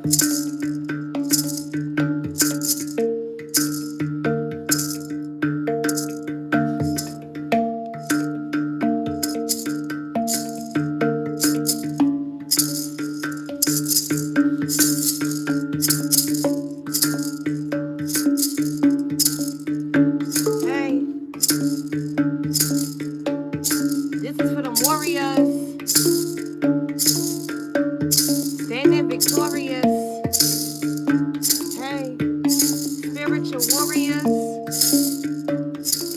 Hey, this is for the warriors, standing victorious. Hey, spiritual warriors.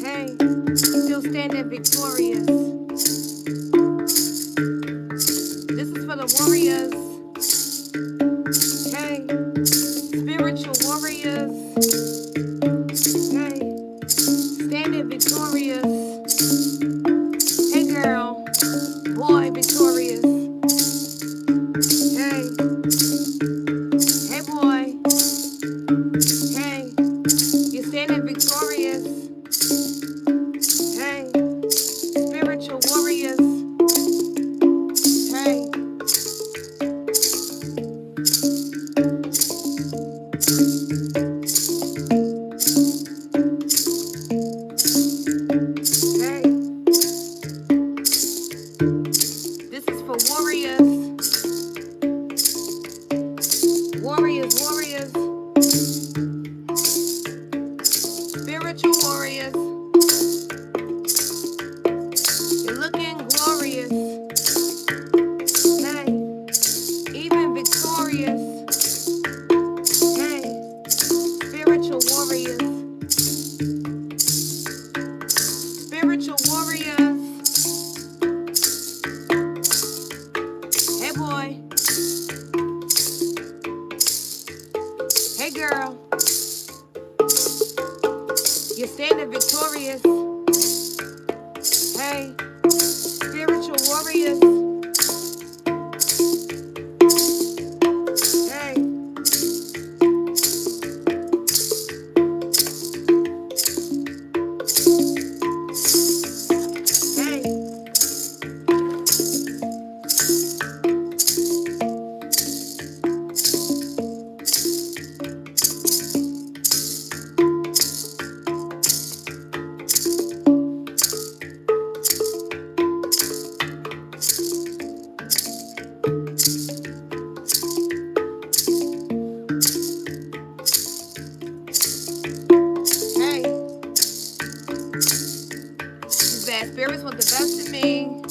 Hey, still standing victorious. This is for the warriors. Hey, spiritual warriors. Hey, standing victorious. Hey, girl, boy, victorious. Hey, hey, boy. Hey, you're standing victorious. Hey, spiritual warriors. Hey, hey, this is for warriors. Warriors, warriors, spiritual warriors. You're looking glorious. Hey, even victorious. Hey, spiritual warriors. Spiritual warriors. Hey, boy. Hey, girl. You're standing victorious. Hey, spiritual warriors. Hey, hey, hey. These bad spirits want the best of me,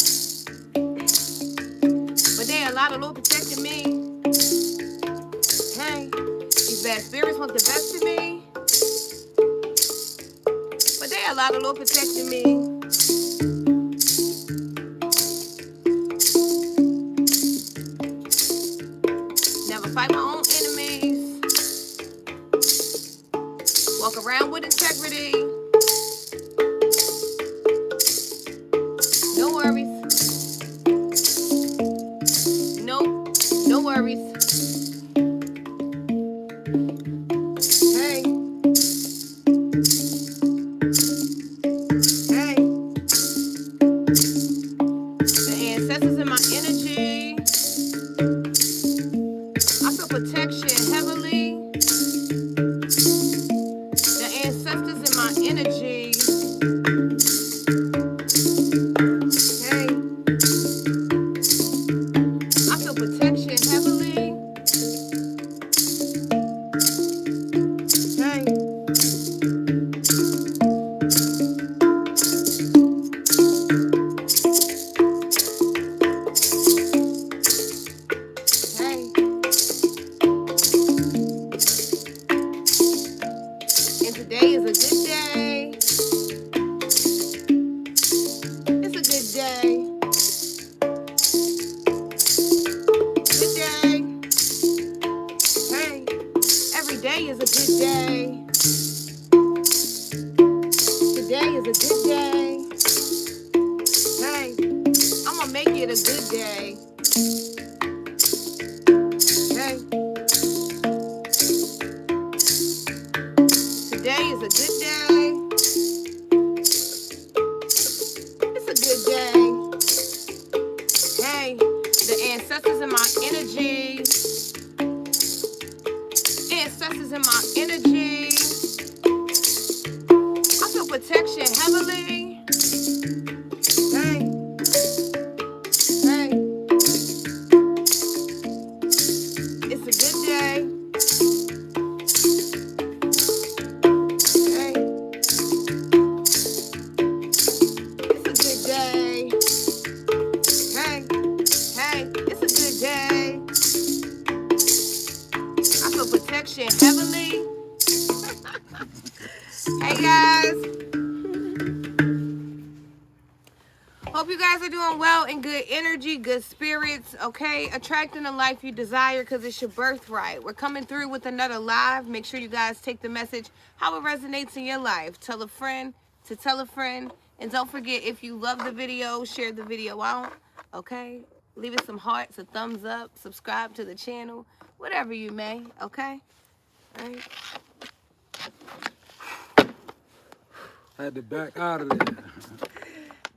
but they allow the Lord protecting me. Hey, these bad spirits want the best of me, but they allow the Lord protecting me. Never fight my own enemies. Walk around with integrity. No worries. No worries. Hey, hey. The ancestors in my energy. I feel protection heavily. The ancestors in my energy. Hey, I feel protection heavily. Hey, hey. And today is a good day. It's a good day. Good day. Hey, every day is a good day. Today is a good day. Hey, I'm gonna make it a good day. Hey, today is a good day. It's a good day. Hey, the ancestors in my energy. ancestors in my energy. I feel protection heavily. Hey, hey. It's a good day. Hey. It's a good day. Hey, hey. It's a good day. I feel protection heavily. Hey guys. Hope you guys are doing well and good energy, good spirits, okay? Attracting the life you desire because it's your birthright. We're coming through with another live. Make sure you guys take the message, how it resonates in your life. Tell a friend to tell a friend. And don't forget, if you love the video, share the video out, okay? Leave it some hearts, a thumbs up, subscribe to the channel, whatever you may, okay? All right. I had to back out of there.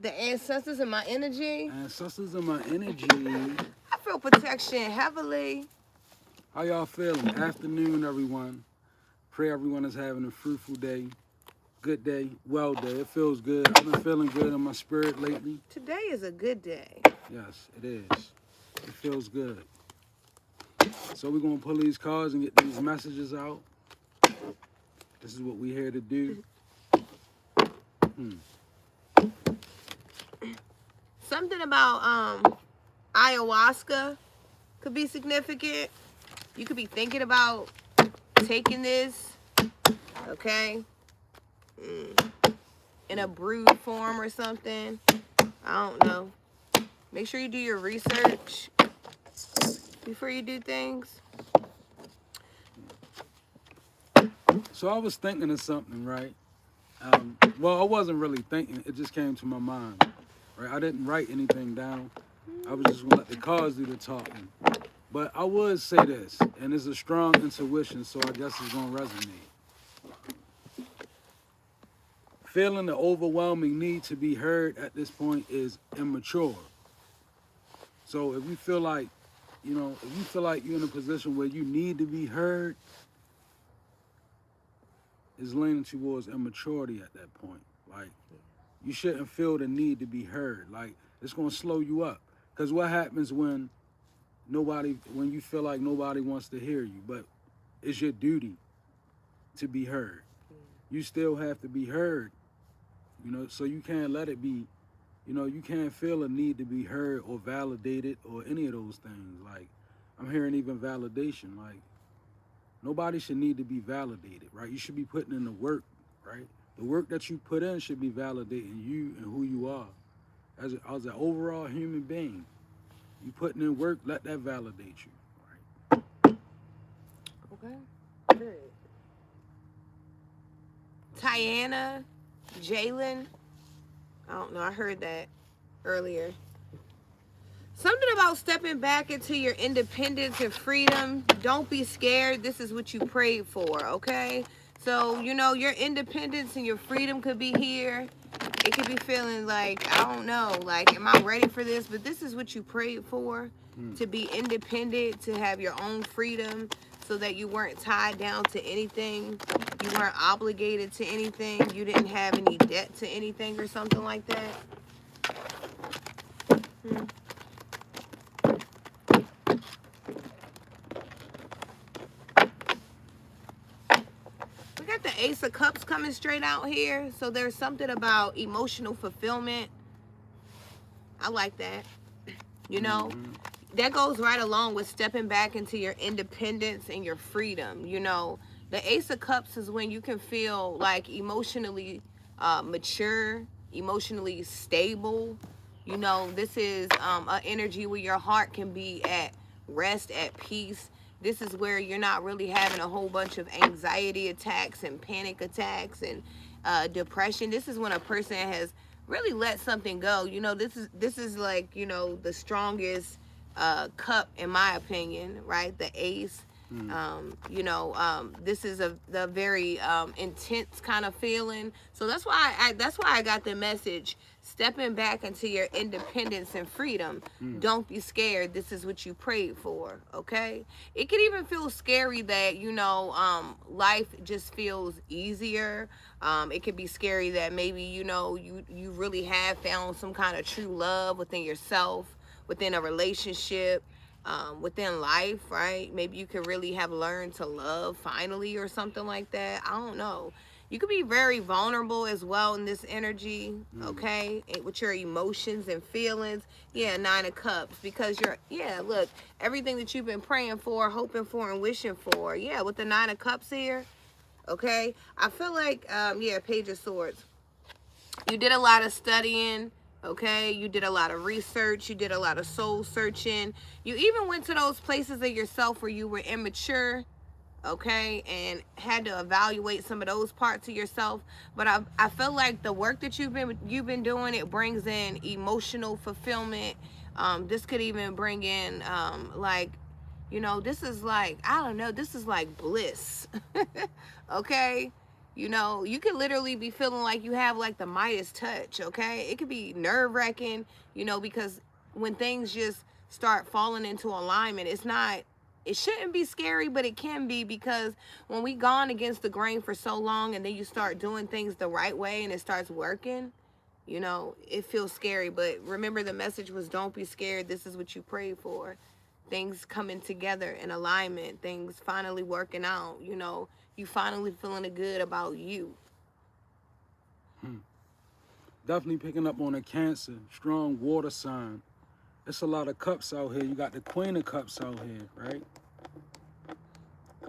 The ancestors in my energy. Ancestors in my energy. I feel protection heavily. How y'all feeling? Afternoon, everyone. Pray everyone is having a fruitful day. Good day. Well day. It feels good. I've been feeling good in my spirit lately. Today is a good day. Yes, it is. It feels good. So we're going to pull these cards and get these messages out. This is what we're here to do. Something about ayahuasca could be significant. You could be thinking about taking this, okay, in a brewed form or something. I don't know. Make sure you do your research before you do things. So I was thinking of something, right? Well, I wasn't really thinking. It just came to my mind. Right? I didn't write anything down. I was just going to let the cards do the talking. But I would say this, and it's a strong intuition, so I guess it's going to resonate. Feeling the overwhelming need to be heard at this point is immature. So if you feel like, if you feel like you're in a position where you need to be heard, it's leaning towards immaturity at that point. Like, you shouldn't feel the need to be heard. Like, it's going to slow you up. Because what happens when you feel like nobody wants to hear you, but it's your duty to be heard. You still have to be heard, so you can't let it be, you can't feel a need to be heard or validated or any of those things. Like, I'm hearing even validation. Like, nobody should need to be validated, right? You should be putting in the work, right? The work that you put in should be validating you and who you are. As an overall human being, you putting in work, let that validate you, right? Okay. Good. Tiana, Jalen. I don't know. I heard that earlier. Something about stepping back into your independence and freedom. Don't be scared. This is what you prayed for, okay? So, your independence and your freedom could be here. It could be feeling like, I don't know, like, am I ready for this? But this is what you prayed for, to be independent, to have your own freedom so that you weren't tied down to anything. You weren't obligated to anything. You didn't have any debt to anything or something like that. We got the Ace of Cups coming straight out here. So there's something about emotional fulfillment. I like that. That goes right along with stepping back into your independence and your freedom. The Ace of Cups is when you can feel like emotionally mature, emotionally stable. This is an energy where your heart can be at rest, at peace. This is where you're not really having a whole bunch of anxiety attacks and panic attacks and depression. This is when a person has really let something go. This is like, the strongest cup in my opinion, right? The Ace. This is the very intense kind of feeling. So that's why I got the message: stepping back into your independence and freedom. Don't be scared. This is what you prayed for. Okay. It can even feel scary that life just feels easier. It could be scary that maybe you really have found some kind of true love within yourself, within a relationship, within life, right? Maybe you could really have learned to love finally or something like that. I don't know. You could be very vulnerable as well in this energy, okay? With your emotions and feelings. Yeah, 9 of Cups. Because look, everything that you've been praying for, hoping for, and wishing for. Yeah, with the 9 of Cups here, okay? I feel like, Page of Swords. You did a lot of studying, okay? You did a lot of research. You did a lot of soul searching. You even went to those places of yourself where you were immature, okay, and had to evaluate some of those parts of yourself. But I feel like the work that you've been doing, it brings in emotional fulfillment. This could even bring in this is like, I don't know, this is like bliss. Okay. You could literally be feeling like you have like the Midas touch, okay? It could be nerve-wracking, because when things just start falling into alignment, it shouldn't be scary, but it can be, because when we gone against the grain for so long and then you start doing things the right way and it starts working, it feels scary. But remember, the message was, don't be scared. This is what you prayed for. Things coming together in alignment, things finally working out, you finally feeling good about you. Definitely picking up on a Cancer, strong water sign. It's a lot of cups out here. You got the Queen of Cups out here, right?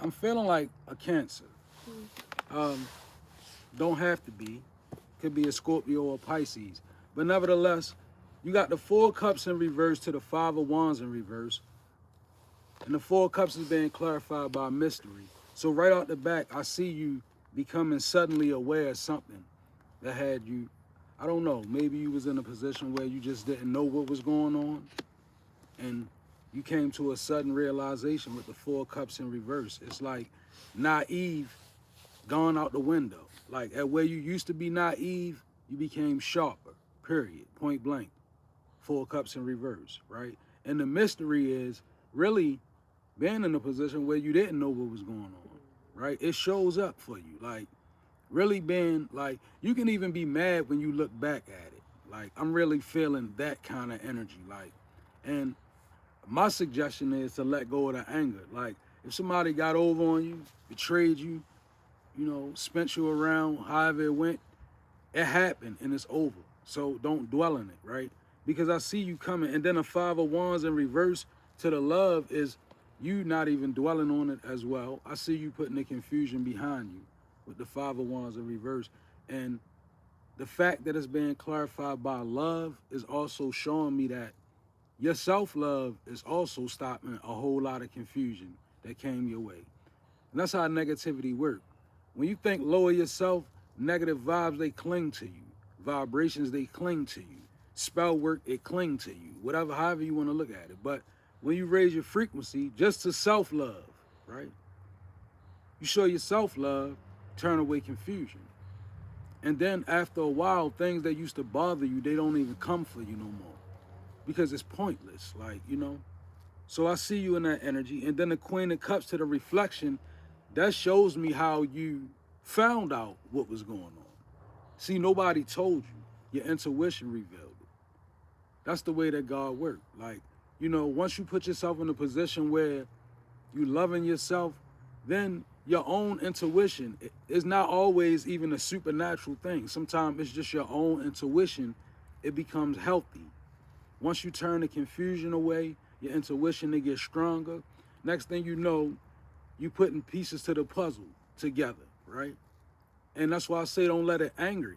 I'm feeling like a Cancer. Don't have to be. Could be a Scorpio or Pisces. But nevertheless, you got the 4 Cups in reverse to the 5 of Wands in reverse. And the 4 Cups is being clarified by mystery. So right out the back, I see you becoming suddenly aware of something that had you, I don't know, maybe you was in a position where you just didn't know what was going on. And you came to a sudden realization with the 4 Cups in reverse. It's like naive gone out the window. Like at where you used to be naive, you became sharper, period, point blank. 4 Cups in reverse, right? And the mystery is really being in a position where you didn't know what was going on, right? It shows up for you. Like really being like, you can even be mad when you look back at it. Like I'm really feeling that kind of energy. Like, and my suggestion is to let go of the anger. Like if somebody got over on you, betrayed you, spent you around, however it went, it happened and it's over. So don't dwell in it, right? Because I see you coming. And then a 5 of Wands in reverse to the love is you not even dwelling on it as well. I see you putting the confusion behind you with the 5 of Wands in reverse. And the fact that it's being clarified by love is also showing me that your self-love is also stopping a whole lot of confusion that came your way. And that's how negativity works. When you think low of yourself, negative vibes, they cling to you. Vibrations, they cling to you. Spell work, it cling to you. Whatever, however you want to look at it. But when you raise your frequency just to self-love, right? You show your self-love, turn away confusion. And then after a while, things that used to bother you, they don't even come for you no more. Because it's pointless, So I see you in that energy. And then the Queen of Cups to the reflection, that shows me how you found out what was going on. See, nobody told you. Your intuition revealed it. That's the way that God works. Like, once you put yourself in a position where you loving yourself, then your own intuition is not always even a supernatural thing. Sometimes it's just your own intuition. It becomes healthy. Once you turn the confusion away, your intuition, it gets stronger. Next thing you know, you putting pieces to the puzzle together, right? And that's why I say don't let it anger you.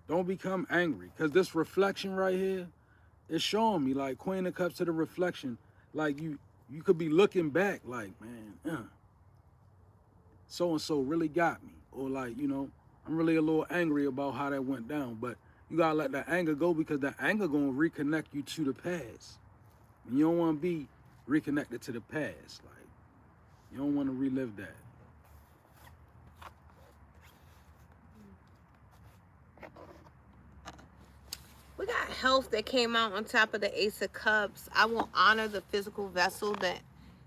Don't become angry. Because this reflection right here is showing me, like Queen of Cups to the reflection, like you could be looking back like, man, so-and-so really got me. Or like, I'm really a little angry about how that went down. But you gotta let that anger go, because that anger gonna reconnect you to the past. And you don't wanna be reconnected to the past. Like, You don't want to relive that. We got health that came out on top of the Ace of Cups. I will honor the physical vessel that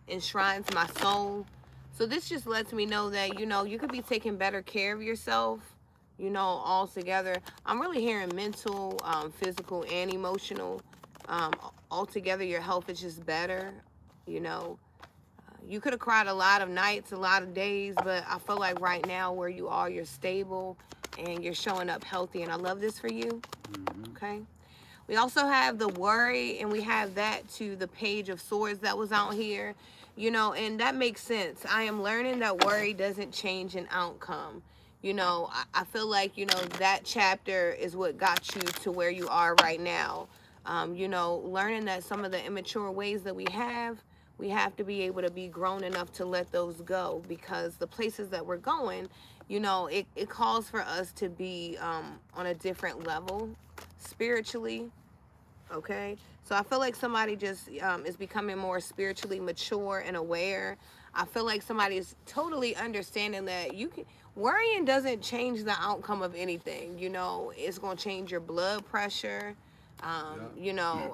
enshrines my soul. So this just lets me know that, you know, you could be taking better care of yourself, you know, all together. I'm really hearing mental, physical, and emotional. Altogether, your health is just better, you know. You could have cried a lot of nights, a lot of days, but I feel like right now where you are, you're stable and you're showing up healthy. And I love this for you. Okay. We also have the worry, and we have that to the Page of Swords that was out here, you know, and that makes sense. I am learning that worry doesn't change an outcome. You know, I feel like, you know, that chapter is what got you to where you are right now. You know, learning that some of the immature ways that we have to be able to be grown enough to let those go, because the places that we're going, you know, it calls for us to be on a different level spiritually. Okay, so I feel like somebody just is becoming more spiritually mature and aware. I feel like somebody is totally understanding that worrying doesn't change the outcome of anything. You know, it's going to change your blood pressure, you know,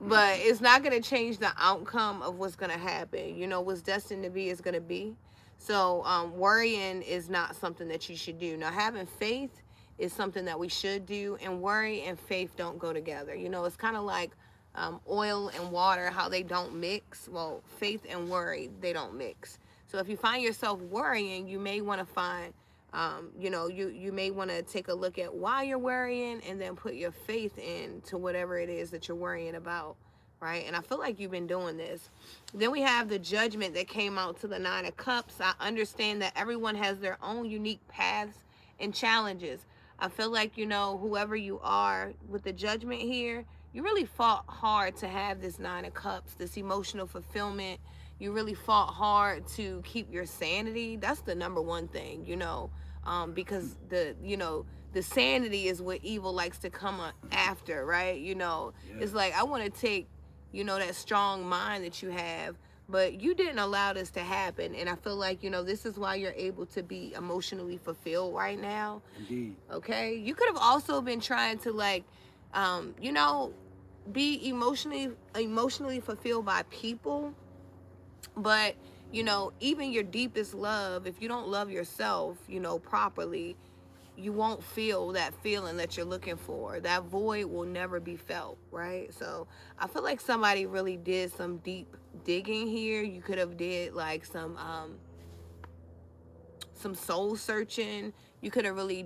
but it's not going to change the outcome of what's going to happen. You know, what's destined to be is going to be. So worrying is not something that you should do. Now, having faith is something that we should do, and worry and faith don't go together. You know, it's kind of like oil and water, how they don't mix. Well, faith and worry, they don't mix. So if you find yourself worrying, you may want to find, you know, you may want to take a look at why you're worrying, and then put your faith into whatever it is that you're worrying about, right? And I feel like you've been doing this. Then we have the Judgment that came out to the Nine of Cups. I understand that everyone has their own unique paths and challenges. I feel like, you know, whoever you are with the Judgment here, you really fought hard to have this Nine of Cups, this emotional fulfillment. You really fought hard to keep your sanity. That's the number one thing, you know, because the sanity is what evil likes to come after, right? You know, yeah. It's like, I want to take, you know, that strong mind that you have, but you didn't allow this to happen. And I feel like, you know, this is why you're able to be emotionally fulfilled right now. Indeed. Okay. You could have also been trying to, like, you know, be emotionally fulfilled by people. But, you know, even your deepest love, if you don't love yourself, you know, properly, you won't feel that feeling that you're looking for. That void will never be felt, right? So I feel like somebody really did some deep digging here. You could have did like some soul searching. You could have really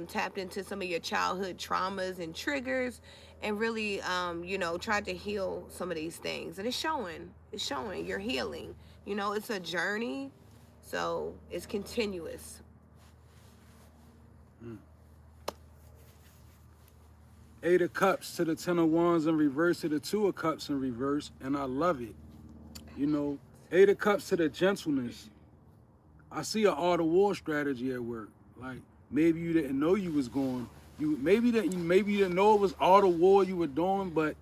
tapped into some of your childhood traumas and triggers, and really, you know, tried to heal some of these things. And it's showing you're healing. You know, it's a journey, so it's continuous. Eight of Cups to the Ten of Wands in reverse to the Two of Cups in reverse, and I love it. You know, Eight of Cups to the gentleness. I see an art of war strategy at work. Like, maybe you didn't know you was going. Maybe you didn't know it was art of war you were doing, but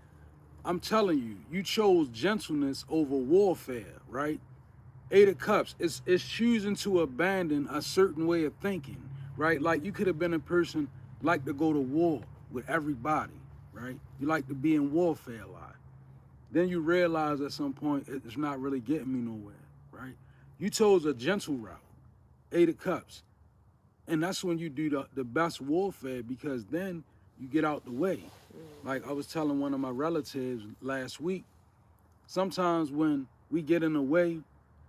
I'm telling you, you chose gentleness over warfare, right? Eight of Cups, it's choosing to abandon a certain way of thinking, right? Like, you could have been a person like to go to war with everybody, right? You like to be in warfare a lot. Then you realize at some point it's not really getting me nowhere, right? You chose a gentle route, Eight of Cups. And that's when you do the best warfare, because then you get out the way. Like I was telling one of my relatives last week, sometimes when we get in the way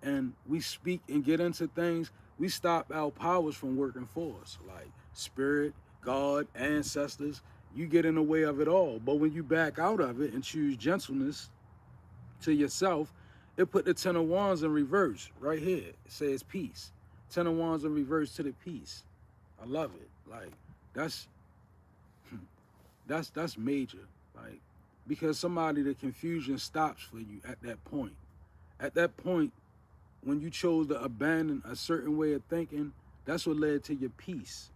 and we speak and get into things, we stop our powers from working for us, like spirit, God, ancestors. You get in the way of it all. But when you back out of it and choose gentleness to yourself, it put the Ten of Wands in reverse right here. It says peace. Ten of Wands in reverse to the peace. I love it. Like, that's major. Like, because the confusion stops for you at that point. At that point, when you chose to abandon a certain way of thinking, that's what led to your peace.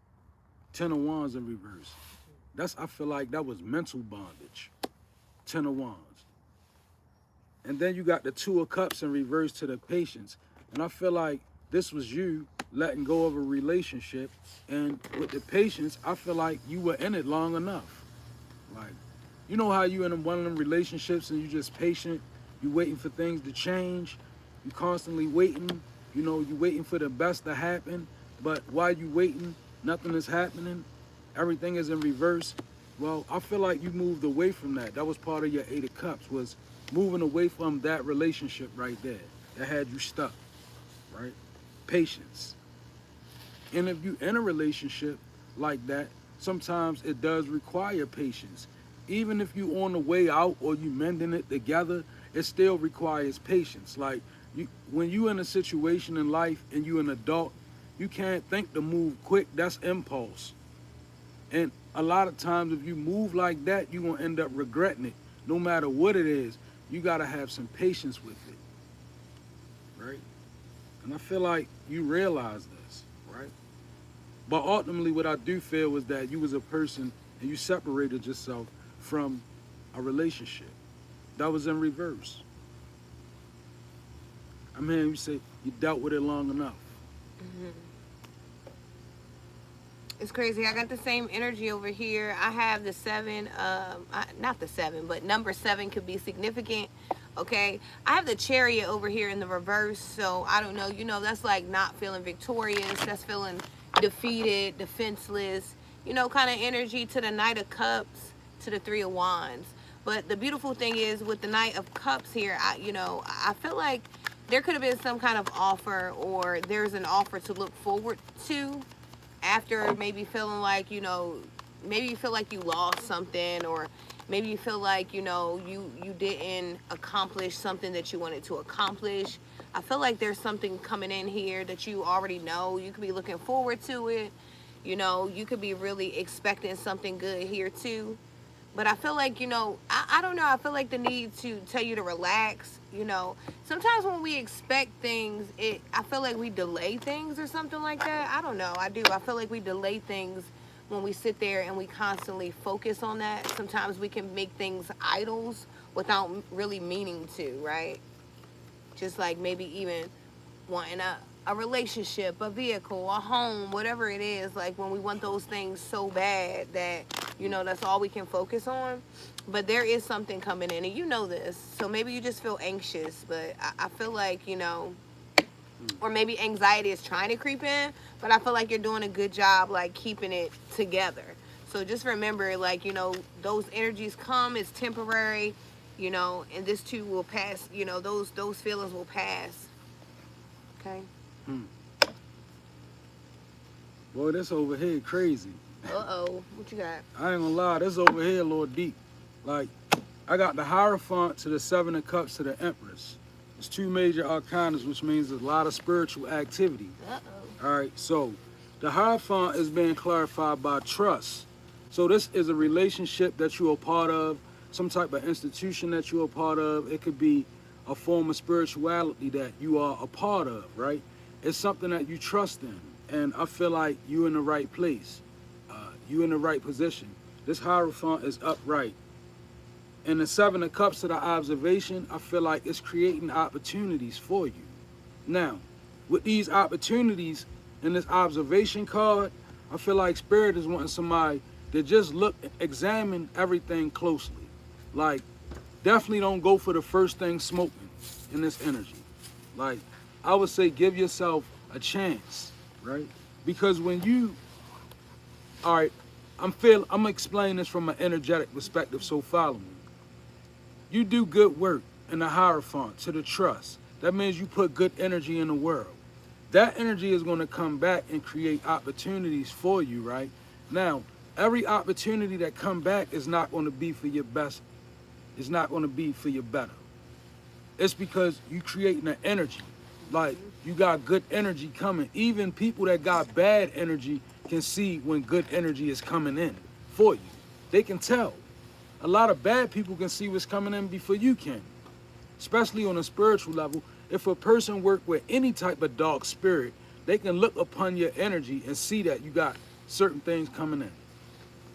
Ten of Wands in reverse. I feel like that was mental bondage. Ten of Wands. And then you got the Two of Cups in reverse to the Patience. And I feel like this was you letting go of a relationship. And with the Patience, I feel like you were in it long enough. Like, you know how you in one of them relationships and you just patient, you waiting for things to change, you constantly waiting, you know, you waiting for the best to happen, but while you waiting, nothing is happening, everything is in reverse. Well, I feel like you moved away from that. That was part of your Eight of Cups, was moving away from that relationship right there that had you stuck, right? Patience. And if you in a relationship like that, sometimes it does require patience. Even if you on the way out or you mending it together, it still requires patience. Like when you in a situation in life and you an adult, you can't think to move quick. That's impulse. And a lot of times if you move like that, you're gonna end up regretting it. No matter what it is, you gotta have some patience with it, right? And I feel like you realize this, right? But ultimately what I do feel is that you was a person and you separated yourself from a relationship. That was in reverse. I mean, you say you dealt with it long enough. It's crazy. I got the same energy over here. I have the 7, not the 7, but number 7 could be significant. Okay. I have the Chariot over here in the reverse. So I don't know, you know, that's like not feeling victorious. That's feeling defeated, defenseless, you know, kind of energy to the Knight of Cups, to the 3 of Wands. But the beautiful thing is with the Knight of Cups here, I feel like there could have been some kind of offer, or there's an offer to look forward to after maybe feeling like, you know, maybe you feel like you lost something, or maybe you feel like, you know, you didn't accomplish something that you wanted to accomplish. I feel like there's something coming in here that you already know. You could be looking forward to it. You know, you could be really expecting something good here too. But I feel like, you know, I don't know. I feel like the need to tell you to relax, you know. Sometimes when we expect things, I feel like we delay things or something like that. I don't know. I do. I feel like we delay things when we sit there and we constantly focus on that. Sometimes we can make things idols without really meaning to, right? Just like maybe even wanting a relationship, a vehicle, a home, whatever it is. Like when we want those things so bad that, you know, that's all we can focus on. But there is something coming in, and you know this. So maybe you just feel anxious, but I feel like, you know, or maybe anxiety is trying to creep in, but I feel like you're doing a good job, like, keeping it together. So just remember, like, you know, those energies come, it's temporary, you know, and this too will pass, you know, those feelings will pass. Okay? Boy, this over here crazy. Uh-oh. What you got? I ain't gonna lie, this over here a little deep. Like, I got the Hierophant to the 7 of Cups to the Empress. It's 2 major arcanas, which means a lot of spiritual activity. Uh-oh. All right, so the Hierophant is being clarified by trust. So this is a relationship that you're a part of, some type of institution that you're a part of. It could be a form of spirituality that you are a part of, right? It's something that you trust in. And I feel like you're in the right place. You're in the right position. This Hierophant is upright. And the 7 of Cups to the observation, I feel like it's creating opportunities for you. Now, with these opportunities in this observation card, I feel like Spirit is wanting somebody to just examine everything closely. Like, definitely don't go for the first thing smoking in this energy. Like, I would say give yourself a chance, right? Because when you, all right, I'm gonna explain this from an energetic perspective, so follow me. You do good work in the Hierophant to the trust. That means you put good energy in the world. That energy is gonna come back and create opportunities for you, right? Now, every opportunity that come back is not gonna be for your best. It's not gonna be for your better. It's because you creating an energy. Like, you got good energy coming. Even people that got bad energy can see when good energy is coming in for you. They can tell. A lot of bad people can see what's coming in before you can. Especially on a spiritual level. If a person work with any type of dark spirit, they can look upon your energy and see that you got certain things coming in,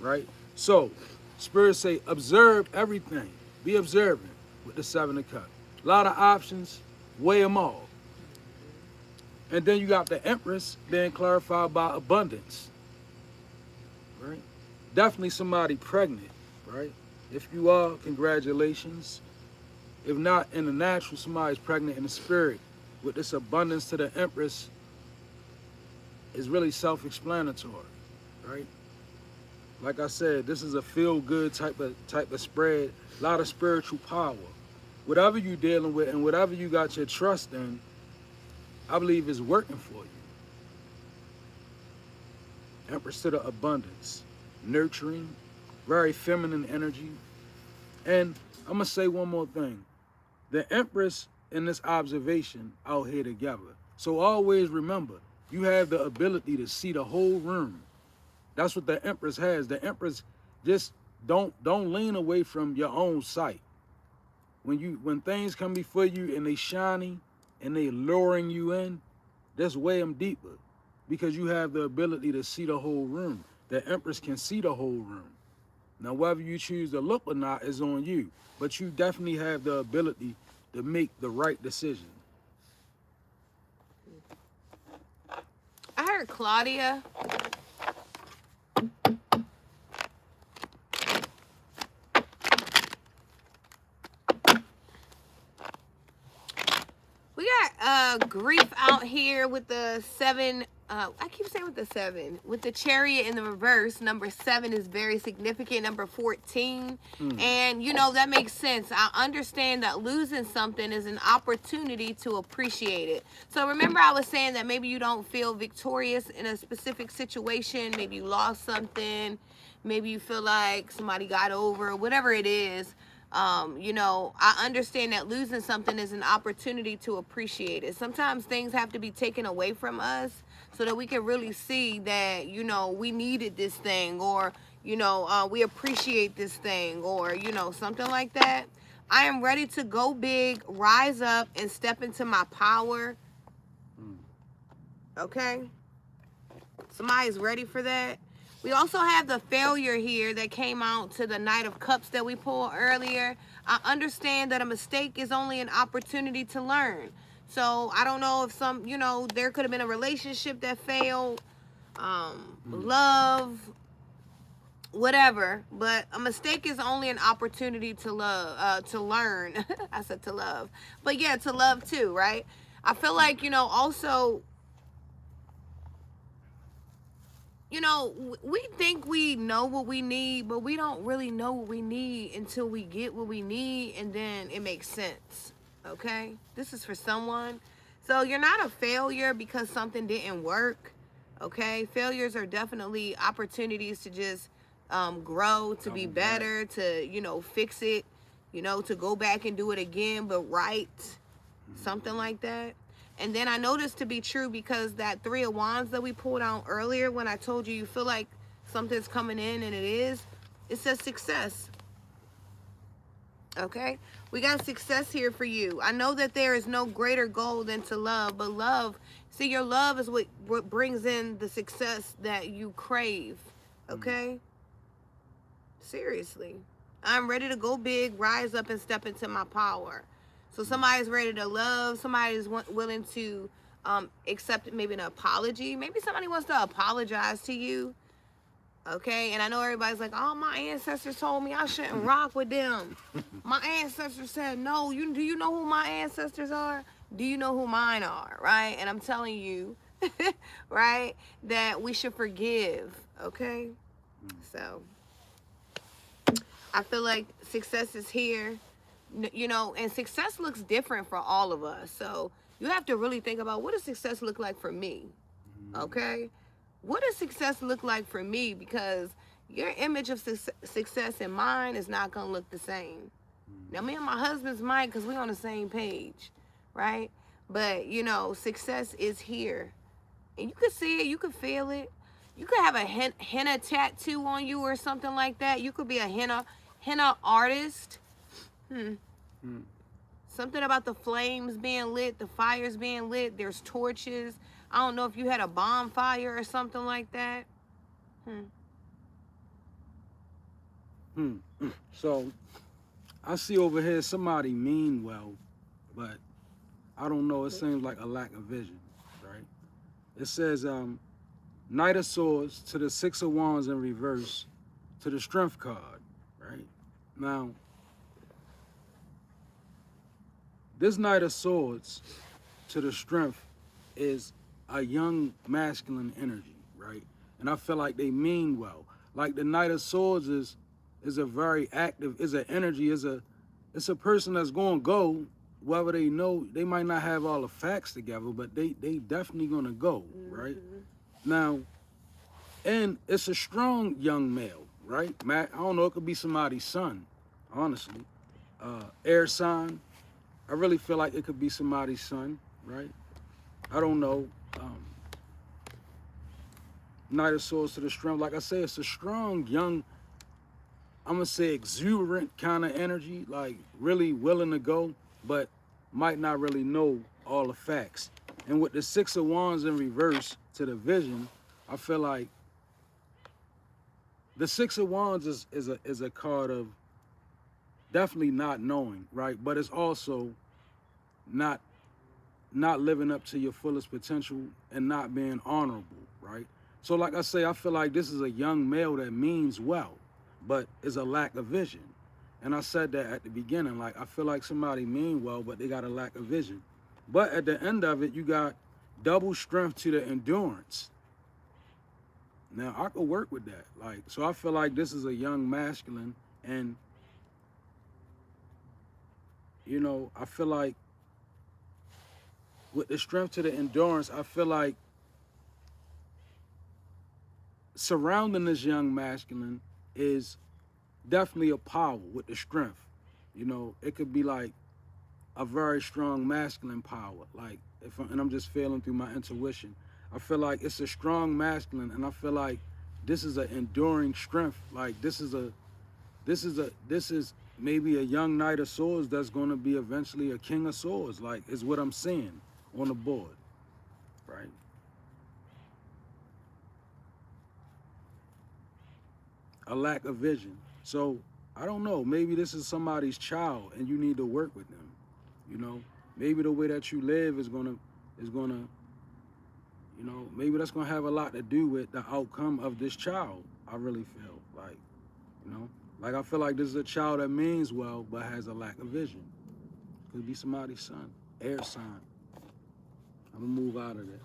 right? So, spirits say, observe everything. Be observant with the 7 of Cups. A lot of options, weigh them all. And then you got the Empress being clarified by abundance, right? Definitely somebody pregnant, right? If you are, congratulations. If not in the natural, somebody's pregnant in the spirit. With this abundance to the Empress is really self-explanatory, right? Like I said, this is a feel-good type of spread. A lot of spiritual power. Whatever you're dealing with and whatever you got your trust in, I believe is working for you. Empress to the abundance, nurturing, very feminine energy. And I'm gonna say one more thing. The Empress in this observation out here together. So always remember, you have the ability to see the whole room. That's what the Empress has. The Empress just don't lean away from your own sight. When things come before you and they shiny and they luring you in, just weigh them deeper because you have the ability to see the whole room. The Empress can see the whole room. Now, whether you choose to look or not is on you, but you definitely have the ability to make the right decision. I heard Claudia. We got grief out here with the 7. I keep saying with the 7. With the Chariot in the reverse, number 7 is very significant. Number 14. And, you know, that makes sense. I understand that losing something is an opportunity to appreciate it. So remember I was saying that maybe you don't feel victorious in a specific situation. Maybe you lost something. Maybe you feel like somebody got over, whatever it is. You know, I understand that losing something is an opportunity to appreciate it. Sometimes things have to be taken away from us so that we can really see that, you know, we needed this thing, or, you know, we appreciate this thing, or, you know, something like that. I am ready to go big, rise up, and step into my power. Okay? Somebody's ready for that. We also have the failure here that came out to the Knight of Cups that we pulled earlier. I understand that a mistake is only an opportunity to learn. So I don't know if you know, there could have been a relationship that failed, love, whatever. But a mistake is only an opportunity to learn. I said to love. But yeah, to love too, right? I feel like, you know, also, you know, we think we know what we need, but we don't really know what we need until we get what we need, and then it makes sense, okay? This is for someone. So you're not a failure because something didn't work, okay? Failures are definitely opportunities to just grow, to be better, to, you know, fix it, you know, to go back and do it again, but right, something like that. And then I noticed to be true because that 3 of Wands that we pulled out earlier, when I told you you feel like something's coming in, and it says success. Okay? We got success here for you. I know that there is no greater goal than to love, but love, see, your love is what brings in the success that you crave. Okay? Seriously. I'm ready to go big, rise up, and step into my power. So somebody's ready to love. Somebody's willing to accept maybe an apology. Maybe somebody wants to apologize to you. Okay? And I know everybody's like, oh, my ancestors told me I shouldn't rock with them. My ancestors said, no. Do you know who my ancestors are? Do you know who mine are? Right? And I'm telling you, right, that we should forgive. Okay? So I feel like success is here. You know, and success looks different for all of us. So you have to really think about, what does success look like for me? Okay? What does success look like for me? Because your image of success and mine is not going to look the same. Now, me and my husband's might, because we're on the same page, right? But, you know, success is here. And you can see it. You can feel it. You could have a henna tattoo on you or something like that. You could be a henna artist. Something about the flames being lit, the fires being lit. There's torches. I don't know if you had a bonfire or something like that. So I see over here somebody mean well, but I don't know. It seems like a lack of vision, right? It says Knight of Swords to the Six of Wands in reverse to the Strength card, right? Now, this Knight of Swords to the Strength is a young masculine energy, right? And I feel like they mean well. Like the Knight of Swords is a very active, is an energy, it's a person that's gonna go, whether they know, they might not have all the facts together, but they definitely gonna go, right? Now, and it's a strong young male, right? Matt, I don't know, it could be somebody's son, honestly. Air sign, I really feel like it could be somebody's son, right? I don't know. Knight of Swords to the Strength, like I say, it's a strong, young, I'm gonna say exuberant kind of energy, like really willing to go, but might not really know all the facts. And with the Six of Wands in reverse to the Vision, I feel like the Six of Wands is a card of definitely not knowing, right? But it's also not living up to your fullest potential and not being honorable, right? So like I say, I feel like this is a young male that means well, but is a lack of vision. And I said that at the beginning, like I feel like somebody mean well, but they got a lack of vision. But at the end of it, you got double strength to the endurance. Now I could work with that. Like, so I feel like this is a young masculine, and you know, I feel like with the strength to the endurance, I feel like surrounding this young masculine is definitely a power with the strength. You know, it could be like a very strong masculine power. Like and I'm just feeling through my intuition. I feel like it's a strong masculine, and I feel like this is an enduring strength. Like this is maybe a young Knight of Swords that's going to be eventually a King of Swords. Like is what I'm seeing on the board, right? A lack of vision. So I don't know, maybe this is somebody's child and you need to work with them. You know, maybe the way that you live is gonna, you know, maybe that's gonna have a lot to do with the outcome of this child. I really feel like, you know, like I feel like this is a child that means well but has a lack of vision. Could be somebody's son, air sign. I'm gonna move out of there.